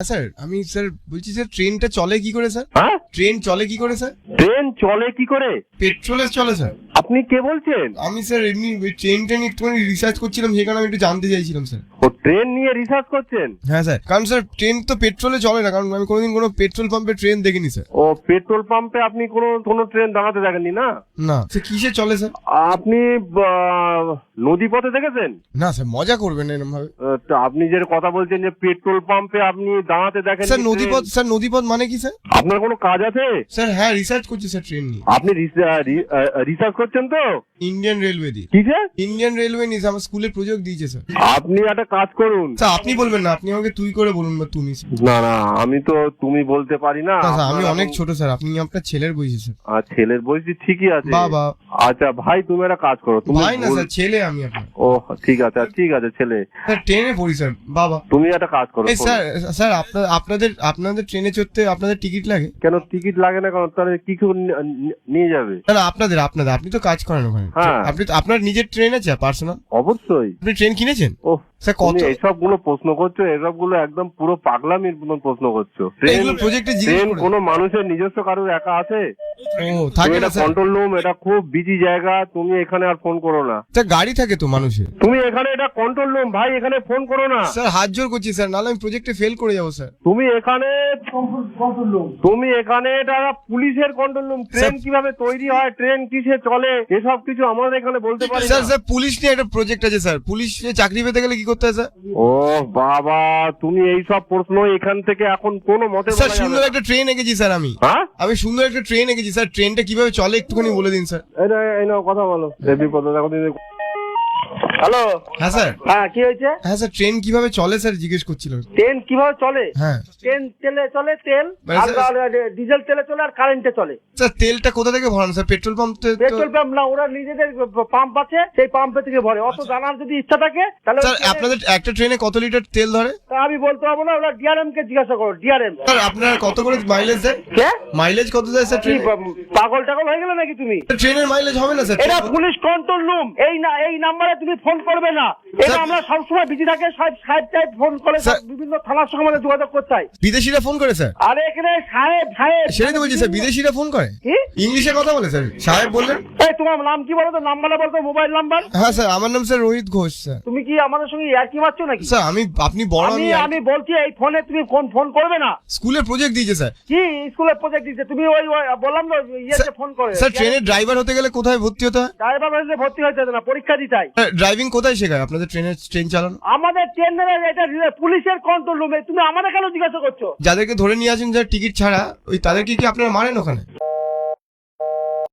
Sir আমি sir বলছি sir ট্রেনটা চলে কি করে স্যার? হ্যাঁ, ট্রেন চলে কি করে স্যার? ট্রেন চলে কি করে? পেট্রোলে চলে স্যার। আপনি কে বলছেন? আমি স্যার এমনি ট্রেনটা নিয়ে একটুখানি রিসার্চ করছিলাম, সেখানে আমি একটু জানতে চাইছিলাম স্যার। ও ট্রেন নিয়ে রিসার্চ করছেন? হ্যাঁ স্যার, কারণ স্যার ট্রেন তো পেট্রোলে চলে না, কারণ আমি কোনোদিন কোনো পেট্রোল পাম্পে ট্রেন দেখিনি স্যার। ও পেট্রোল পাম্পে আপনি কোনো ট্রেন দাঁড়াতে দেখেননি না? না স্যার, কিসে চলে স্যার? আপনি নদী পথে দেখেছেন? না স্যার, মজা করবেন না এরকম ভাবে। তো আপনি যে কথা বলছেন যে পেট্রোল পাম্পে আপনি দাঁড়াতে দেখেন স্যার নদীপথ, স্যার নদীপথ মানে কি স্যার? আপনার কোনো কাজ আছে? স্যার হ্যাঁ, রিসার্চ করছি স্যার ট্রেন নিয়ে। আপনি রিসার্চ করছেন তো? ইন্ডিয়ান রেলওয়ে দিয়ে। কিসে? ইন্ডিয়ান রেলওয়ে নিয়ে আমার স্কুলে প্রজেক্ট দিয়েছে স্যার। আপনি একটা কাজ করুন। স্যার আপনি বলবেন না, আপনি আমাকে তুই করে বলুন বা তুমি স্যার। না না, আমি তো তুমি বলতে পারি না। না স্যার, আমি আপনার অনেক এখন- ছোট স্যার, আপনি আপনার ছেলের বয়সী স্যার। আর ছেলের বয়সী ঠিকই আছে। বাবা। আচ্ছা ভাই, তুমি একটা কাজ করো। তুমি ভাই না স্যার, ছেলে আমি আপনার। ও ঠিক আছে, ঠিক আছে ছেলে। স্যার ট্রেনে পড়ি স্যার। বাবা। তুমি একটা কাজ করো। এই স্যার, স্যার আপনাদের ট্রেনে চড়তে আপনাদের টিকিট লাগে? কেন টিকিট লাগে না? কারণ তাহলে কি করে নিয়ে যাবে? না না, আপনাদের আপনি তো কাজ করেন ওখানে। হ্যাঁ। আপনি তো, আপনার নিজের ট্রেন আছে পার্সোনাল? অবশ্যই। আপনি ট্রেন কিনেছেন? ও স্যার তুমি কত? এসব গুলো প্রশ্ন করছো, এসব গুলো একদম পুরো পাগলামির মতন প্রশ্ন করছো। এগুলো প্রজেক্টে জিজ্ঞেস ট্রেন করে। কোনো মানুষের নিজস্ব কারোর একা আছে? ও থাকে না এটা স্যার। কন্ট্রোল রুম, এটা খুব বিজি জায়গা। তুমি এখানে আর ফোন করো না। স্যার গাড়ি থাকে তো মানুষের। তুমি এখানে, এটা কন্ট্রোল রুম ভাই, এখানে ফোন করো না। স্যার হাত জোর করছি স্যার, নাহলে আমি প্রজেক্টে ফেল করে যাবো স্যার। তুমি এখানে তুমি এখানে, এটা পুলিশের কন্ট্রোল রুম। ট্রেন কিভাবে তৈরি হয়, ট্রেন কিসে চলে, এসব কিছু আমাদের এখানে বলতে পারি না। স্যার স্যার পুলিশ নিয়ে একটা প্রজেক্ট আছে স্যার। পুলিশ চাকরি পেতে গেলে কি করতে হয় স্যার? ও বাবা, তুমি এই সব প্রশ্ন এখান থেকে এখন কোনো মতে স্যার বলা যাবে সুন্দর না। একটা ট্রেন এঁকেছি স্যার আমি। হ্যাঁ, আমি সুন্দর একটা ট্রেন এঁকেছি স্যার। ট্রেনটা কিভাবে চলে একটুখানি বলে দিন স্যার। এই নাও কথা বলো। বিপদ দেখো। হ্যালো। হ্যাঁ স্যার। হ্যাঁ, কি হয়েছে? হ্যাঁ স্যার, ট্রেন কিভাবে চলে স্যার জিজ্ঞেস করছিলাম। ট্রেন কিভাবে চলে? হ্যাঁ ট্রেন তেলে চলে, তেল মানে আর স্যার- ডিজেল তেলে চলে আর কারেন্টে চলে। স্যার তেলটা কোথা থেকে ভরান sir? Petrol pump petrol pump না, ওরা নিজেদের পাম্প আছে, সেই পাম্পে থেকে ভরে। অত জানার যদি ইচ্ছা থাকে তাহলে স্যার আপনাদের একটা ট্রেনে কত লিটার তেল ধরে? তা আমি বলতে পারবো না, ওরা ডিআরএম কে জিজ্ঞাসা করো। ডিআরএম স্যার আপনার কত করে মাইলেজ দেয়? কে? মাইলেজ কত দেয় স্যার কি ট্রেনে? পাগল টাগল হয়ে গেলে নাকি তুমি? ট্রেনের মাইলেজ হবে না স্যার? এটা পুলিশ কন্ট্রোল রুম। এই নাম্বারে তুমি ফোন করবে না। এটা স্যার- আমরা সবসময় বিজি থাকে, সাহেব টাইপ ফোন করে, স্যার- বিভিন্ন থানার সঙ্গে আমাদের যোগাযোগ করতে হয়। বিদেশিরা ফোন করে স্যার? আরে এখানে সাহেব সেটাই তো বলছি স্যার, বিদেশিরা ফোন করে। কি? ইংলিশে কথা বলে স্যার। সাহেব বললেন। এই তোমার নাম কি বলো তো? নাম্বারটা বলতো, মোবাইল নাম্বার। হ্যাঁ স্যার, আমার নাম স্যার রোহিত ঘোষ স্যার। তুমি কি আমাদের সঙ্গে ইয়ার্কি মারছো নাকি? স্যার আপনি বড়, আমি বলছি এই ফোনে তুমি ফোন করবে না। স্কুলের প্রজেক্ট দিয়েছে স্যার। কি স্কুলের প্রজেক্ট দিচ্ছে? তুমি ওই বললাম না, ইয়েতে ফোন করে। স্যার ট্রেনের ড্রাইভার হতে গেলে কোথায় ভর্তি হতে হয়? ড্রাইভার হয়েছে ভর্তি হয়েছে না, পরীক্ষা দিতে হয়। ড্রাইভিং কোথায় শেখায় আপনাদের ট্রেন চালানো? আমাদের ট্রেনের এটা পুলিশের কন্ট্রোল রুমে। তুমি আমাদের কেন জিজ্ঞাসা করছো? যাদেরকে ধরে নিয়ে আসেন যার টিকিট ছাড়া, ওই তাদেরকে কি আপনারা মারেন ওখানে?